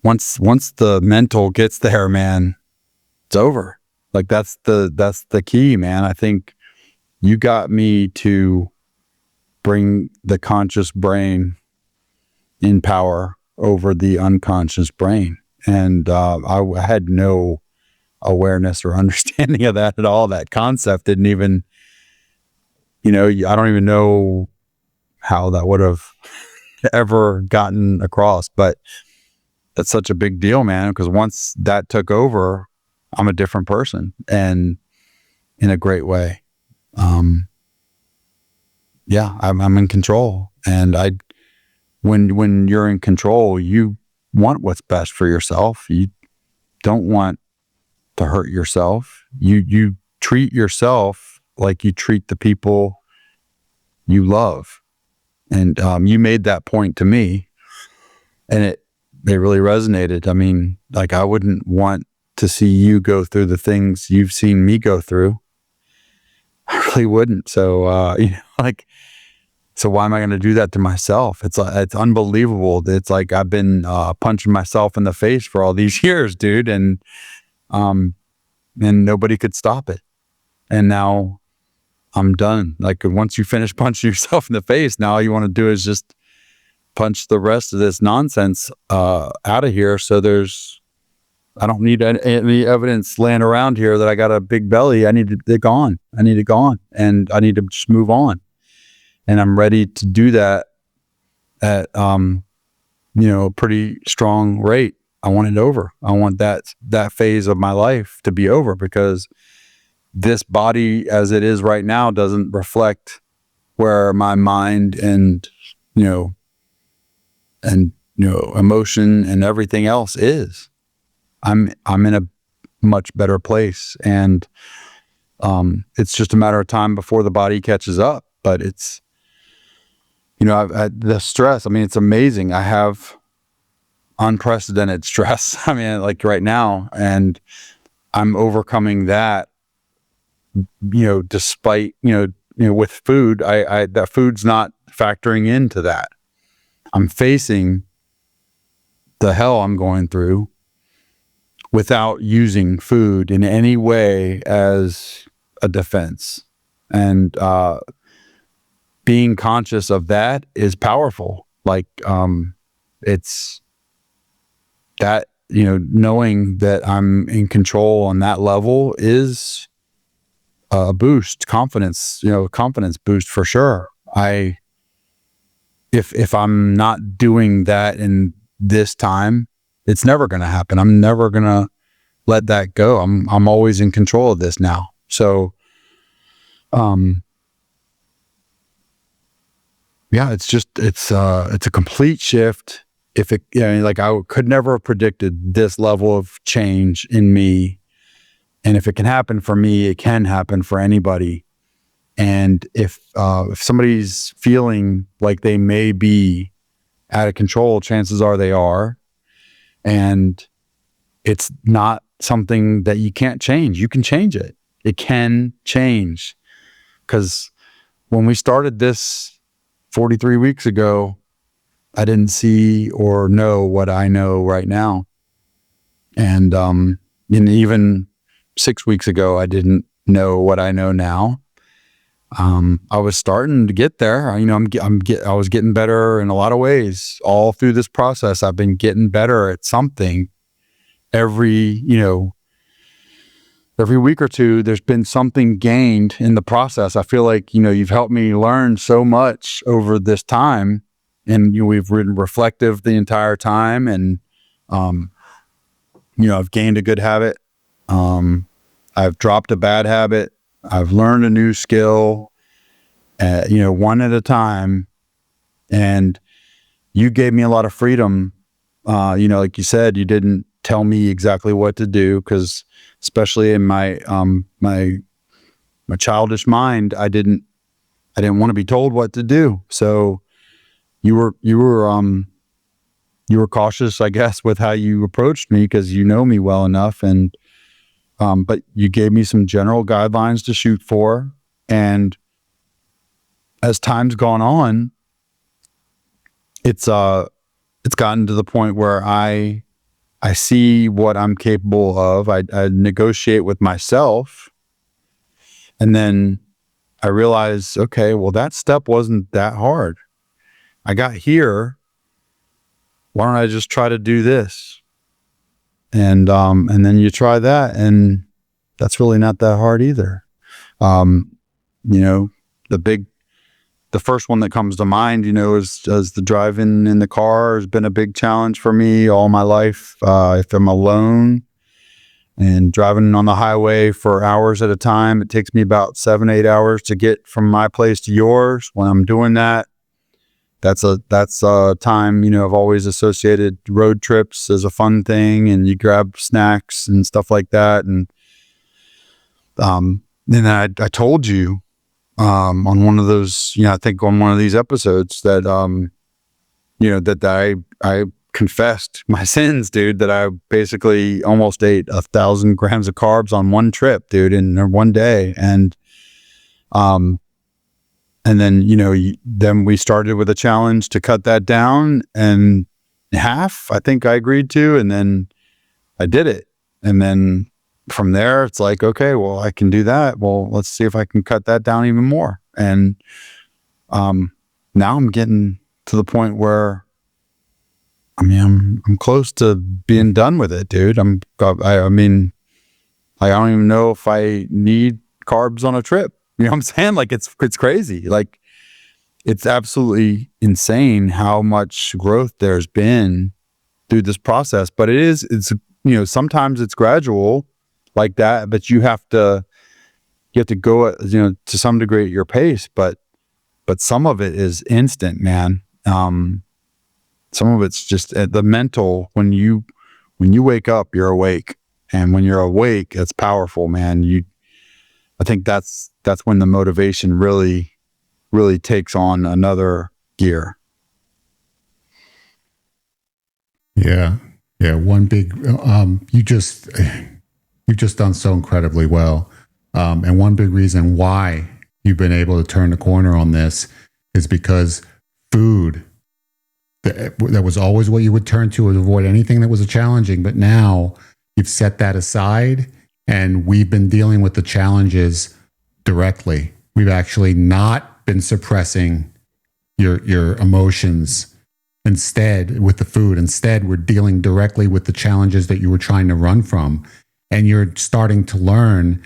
Once the mental gets there, man, it's over. Like that's the key, man. I think you got me to bring the conscious brain in power over the unconscious brain. And I had no awareness or understanding of that at all. That concept didn't even, I don't even know how that would have ever gotten across, but that's such a big deal, man, because once that took over, I'm a different person, and in a great way. Yeah, I'm in control, and when you're in control, you want what's best for yourself. You don't want to hurt yourself. You treat yourself like you treat the people you love. And you made that point to me, and it really resonated. I mean, like, I wouldn't want to see you go through the things you've seen me go through. I really wouldn't. So, so why am I going to do that to myself? It's unbelievable. It's like I've been punching myself in the face for all these years, dude, and nobody could stop it. And now I'm done. Like, once you finish punching yourself in the face, now all you want to do is just punch the rest of this nonsense out of here. So I don't need any evidence laying around here that I got a big belly. I need it gone. I need it gone, and I need to just move on. And I'm ready to do that at a pretty strong rate. I want it over. I want that phase of my life to be over, because this body as it is right now doesn't reflect where my mind and emotion and everything else is. I'm in a much better place, and it's just a matter of time before the body catches up. But it's, the stress, I mean, it's amazing. I have unprecedented stress. I mean, like right now, and I'm overcoming that, despite, with food, that food's not factoring into that. I'm facing the hell I'm going through without using food in any way as a defense. And being conscious of that is powerful. Like, it's that, knowing that I'm in control on that level is a boost, confidence boost for sure. If I'm not doing that in this time, it's never going to happen. I'm never going to let that go. I'm always in control of this now. So, yeah, it's a complete shift. If it, like, I could never have predicted this level of change in me. And if it can happen for me, it can happen for anybody. And if somebody's feeling like they may be out of control, chances are they are. And it's not something that you can't change. You can change it. It can change. Because when we started this 43 weeks ago, I didn't see or know what I know right now. And even 6 weeks ago, I didn't know what I know now. I was starting to get there. I was getting better in a lot of ways. All through this process, I've been getting better at something. Every week or two, there's been something gained in the process. I feel like, you've helped me learn so much over this time, and we've been reflective the entire time, and I've gained a good habit. I've dropped a bad habit. I've learned a new skill, one at a time. And you gave me a lot of freedom. Like you said, you didn't tell me exactly what to do, because especially in my childish mind, I didn't want to be told what to do. So you were cautious, I guess, with how you approached me, because you know me well enough. And but you gave me some general guidelines to shoot for. And as time's gone on, it's gotten to the point where I see what I'm capable of. I negotiate with myself, and then I realize, okay, well, that step wasn't that hard. I got here. Why don't I just try to do this? And then you try that, and that's really not that hard either. The first one that comes to mind, is the driving in the car has been a big challenge for me all my life. If I'm alone and driving on the highway for hours at a time, it takes me about 7-8 hours to get from my place to yours. When I'm doing that, that's a time, I've always associated road trips as a fun thing, and you grab snacks and stuff like that. And then I told you on one of those, I think on one of these episodes that that I confessed my sins, dude, that I basically almost ate 1,000 grams of carbs on one trip, dude, in one day. And then, then we started with a challenge to cut that down, and half, I think I agreed to, and then I did it. And then from there, it's like, okay, well, I can do that. Well, let's see if I can cut that down even more. And now I'm getting to the point where, I'm close to being done with it, dude. I don't even know if I need carbs on a trip. You know what I'm saying? Like, it's crazy. Like, it's absolutely insane how much growth there's been through this process. But it's sometimes it's gradual like that, but you have to go at, to some degree at your pace, but some of it is instant, man. Some of it's just the mental. When you wake up, you're awake, and when you're awake, it's powerful, man. I think that's when the motivation really takes on another gear. Yeah. One big, you've just done so incredibly well. And one big reason why you've been able to turn the corner on this is because food, that was always what you would turn to avoid anything that was challenging. But now you've set that aside, and we've been dealing with the challenges directly. We've actually not been suppressing your emotions instead with the food. Instead, we're dealing directly with the challenges that you were trying to run from. And you're starting to learn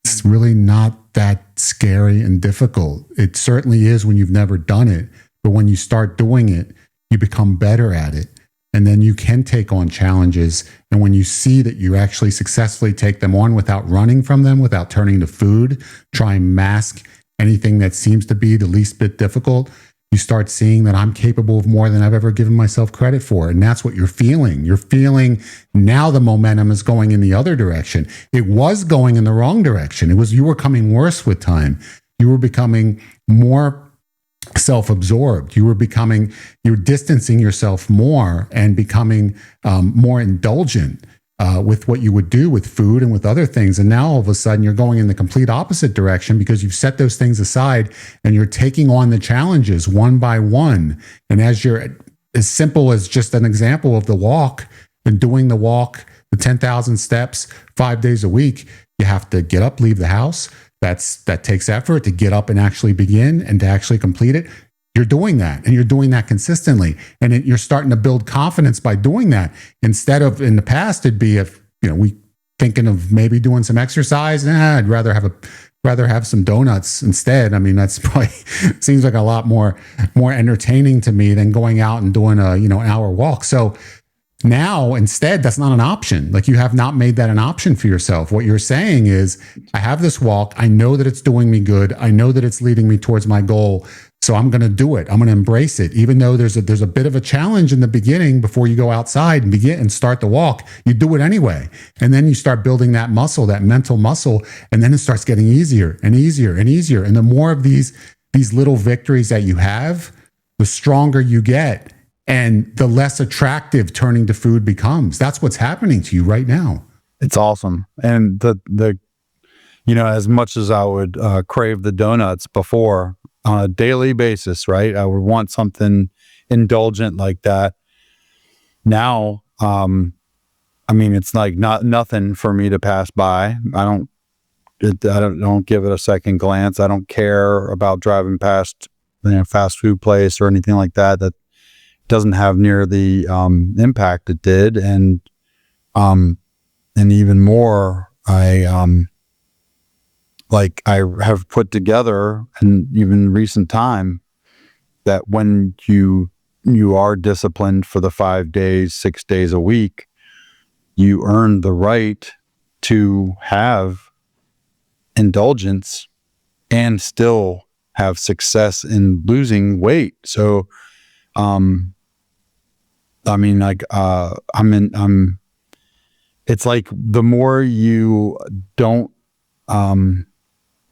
it's really not that scary and difficult. It certainly is when you've never done it. But when you start doing it, you become better at it. And then you can take on challenges. And when you see that you actually successfully take them on without running from them, without turning to food, try and mask anything that seems to be the least bit difficult, you start seeing that I'm capable of more than I've ever given myself credit for. And that's what you're feeling. You're feeling now the momentum is going in the other direction. It was going in the wrong direction. You were coming worse with time. You were becoming more self-absorbed. You're distancing yourself more and becoming more indulgent with what you would do with food and with other things. And now all of a sudden you're going in the complete opposite direction because you've set those things aside and you're taking on the challenges one by one. And as simple as just an example of the walk and doing the walk, the 10,000 steps 5 days a week, You have to get up, leave the house. That takes effort to get up and actually begin and to actually complete it. You're doing that, and you're doing that consistently, and you're starting to build confidence by doing that. Instead of in the past, it'd be if we thinking of maybe doing some exercise. I'd rather have some donuts instead. I mean, that's probably seems like a lot more entertaining to me than going out and doing a an hour walk. So now, instead, that's not an option. Like, you have not made that an option for yourself. What you're saying is, I have this walk. I know that it's doing me good. I know that it's leading me towards my goal. So I'm going to do it. I'm going to embrace it. Even though there's a bit of a challenge in the beginning before you go outside and begin and start the walk, you do it anyway. And then you start building that muscle, that mental muscle. And then it starts getting easier and easier and easier. And the more of these little victories that you have, the stronger you get. And the less attractive turning to food becomes. That's what's happening to you right now. It's awesome. And the as much as I would crave the donuts before on a daily basis, right? I would want something indulgent like that. Now, it's like nothing for me to pass by. I don't give it a second glance. I don't care about driving past fast food place or anything like that. That doesn't have near the impact it did, and even more, I have put together in even recent time that when you are disciplined for the 5 days, 6 days a week, you earn the right to have indulgence and still have success in losing weight. So, it's like the more you don't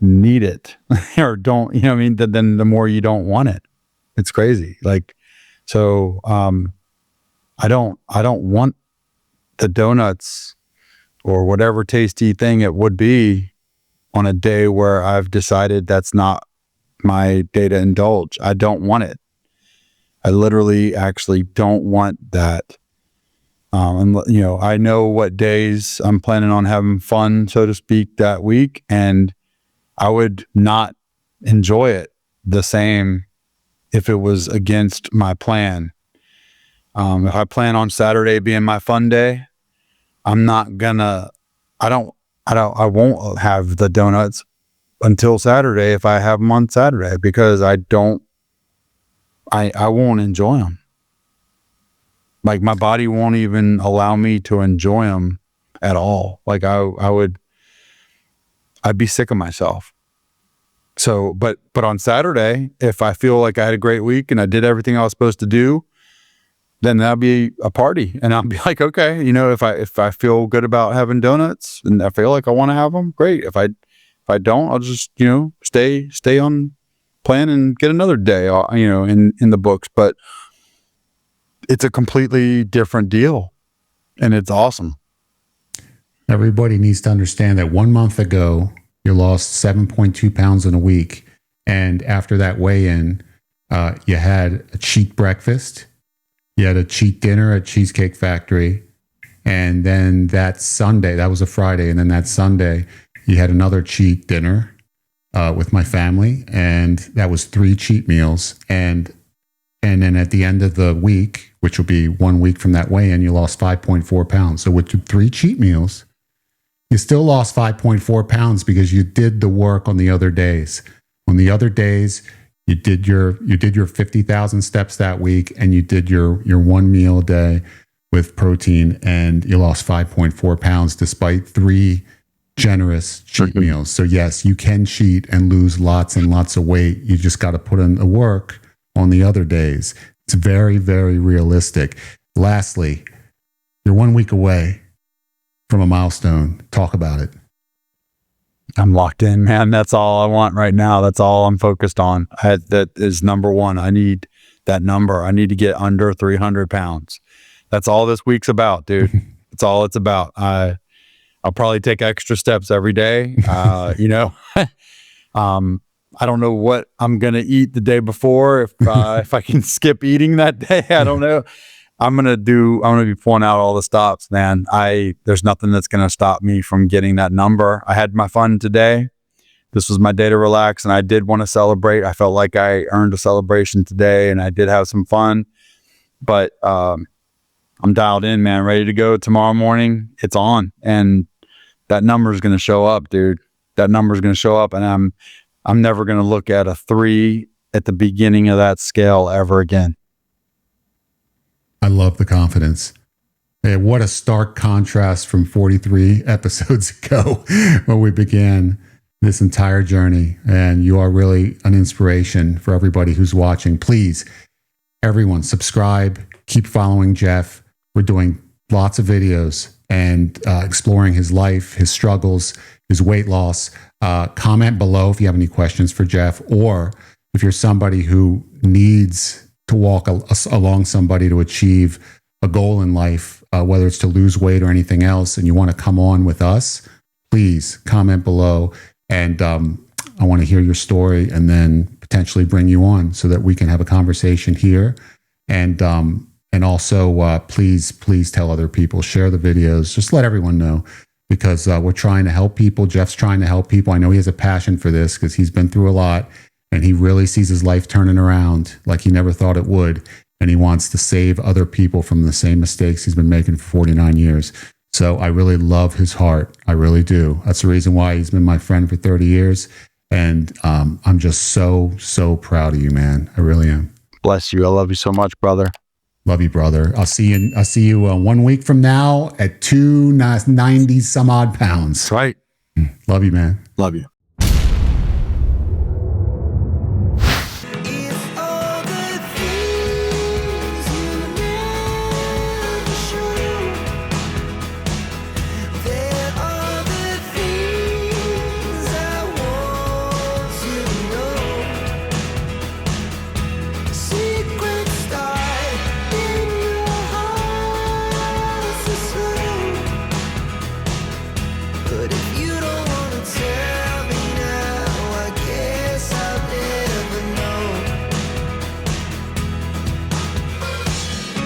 need it or don't, then the more you don't want it. It's crazy. Like, so I don't want the donuts or whatever tasty thing it would be on a day where I've decided that's not my day to indulge. I don't want it. I literally actually don't want that. I know what days I'm planning on having fun, so to speak, that week, and I would not enjoy it the same if it was against my plan. If I plan on Saturday being my fun day, I won't have the donuts until Saturday if I have them on Saturday, because I won't enjoy them. Like, my body won't even allow me to enjoy them at all. Like, I'd be sick of myself. So, but on Saturday, if I feel like I had a great week and I did everything I was supposed to do, then that'll be a party. And I'll be like, okay, if I feel good about having donuts and I feel like I want to have them, great. If I don't, I'll just, stay on plan and get another day, in the books. But it's a completely different deal, and it's awesome. Everybody needs to understand that 1 month ago, you lost 7.2 pounds in a week. And after that weigh-in, you had a cheat breakfast, you had a cheat dinner at Cheesecake Factory, and then that Sunday, that was a Friday, and then that Sunday, you had another cheat dinner with my family, and that was 3 cheat meals. And then at the end of the week, which will be 1 week from that weigh-in, you lost 5.4 pounds. So with 3 cheat meals, you still lost 5.4 pounds because you did the work on the other days. On the other days, you did your 50,000 steps that week, and you did your 1 meal a day with protein, and you lost 5.4 pounds despite 3 generous cheat meals. So yes, you can cheat and lose lots and lots of weight. You just got to put in the work on the other days. It's very, very realistic. Lastly, you're 1 week away from a milestone. Talk about it. I'm locked in, man. That's all I want right now. That's all I'm focused on. That is number one. I need that number. I need to get under 300 pounds. That's all this week's about, dude. That's all it's about. I'll probably take extra steps every day. I don't know what I'm going to eat the day before. If I can skip eating that day, I don't know. I'm going to be pulling out all the stops, man. There's nothing that's going to stop me from getting that number. I had my fun today. This was my day to relax, and I did want to celebrate. I felt like I earned a celebration today, and I did have some fun. But I'm dialed in, man, ready to go tomorrow morning. It's on, and that number is going to show up, dude. That number is going to show up, and I'm never going to look at a 3 at the beginning of that scale ever again. I love the confidence. Hey, what a stark contrast from 43 episodes ago when we began this entire journey. And you are really an inspiration for everybody who's watching. Please, everyone, subscribe, keep following Jeff. We're doing lots of videos and exploring his life, his struggles, his weight loss. Comment below if you have any questions for Jeff, or if you're somebody who needs to walk along somebody to achieve a goal in life, whether it's to lose weight or anything else, and you want to come on with us, please comment below. And I want to hear your story and then potentially bring you on so that we can have a conversation here. And also, please tell other people, share the videos, just let everyone know, because we're trying to help people. Jeff's trying to help people. I know he has a passion for this because he's been through a lot. And he really sees his life turning around like he never thought it would. And he wants to save other people from the same mistakes he's been making for 49 years. So I really love his heart. I really do. That's the reason why he's been my friend for 30 years. And I'm just so proud of you, man. I really am. Bless you. I love you so much, brother. Love you, brother. I'll see you 1 week from now at 290 some odd pounds. That's right. Love you, man. Love you.